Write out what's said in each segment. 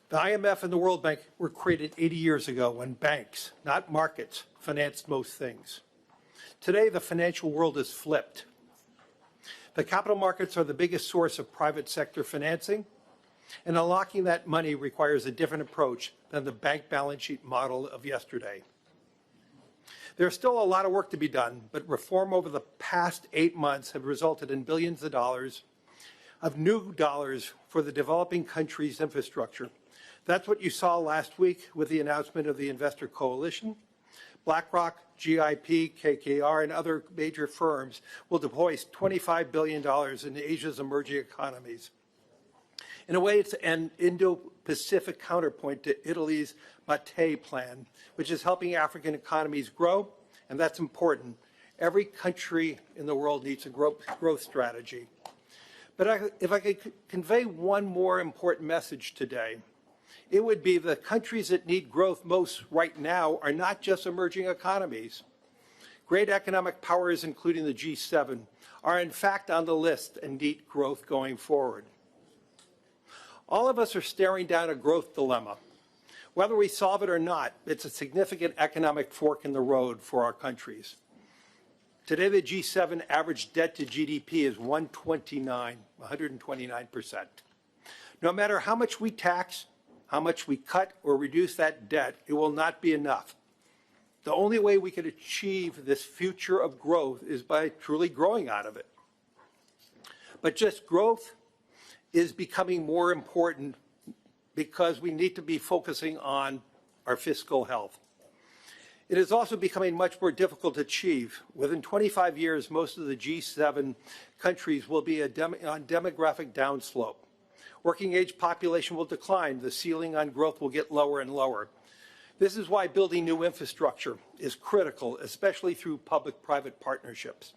The IMF and the World Bank were created 80 years ago when banks, not markets, financed most things. Today, the financial world is flipped. The capital markets are the biggest source of private sector financing, and unlocking that money requires a different approach than the bank balance sheet model of yesterday. There's still a lot of work to be done, but reform over the past 8 months have resulted in billions of new dollars for the developing countries' infrastructure. That's what you saw last week with the announcement of the Investor Coalition. BlackRock, GIP, KKR, and other major firms will deploy $25 billion in Asia's emerging economies. In a way, it's an Indo-Pacific counterpoint to Italy's Mattei plan, which is helping African economies grow, and that's important. Every country in the world needs a growth strategy. But if I could convey one more important message today, it would be the countries that need growth most right now are not just emerging economies. Great economic powers, including the G7, are in fact on the list and need growth going forward. All of us are staring down a growth dilemma. Whether we solve it or not, it's a significant economic fork in the road for our countries. Today, the G7 average debt to GDP is 129%. No matter how much we tax, how much we cut or reduce that debt, it will not be enough. The only way we can achieve this future of growth is by truly growing out of it. But just growth is becoming more important because we need to be focusing on our fiscal health. It is also becoming much more difficult to achieve. Within 25 years, most of the G7 countries will be on demographic downslope. Working age population will decline. The ceiling on growth will get lower and lower. This is why building new infrastructure is critical, especially through public-private partnerships.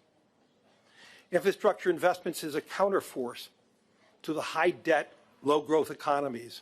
Infrastructure investments is a counterforce to the high-debt, low-growth economies.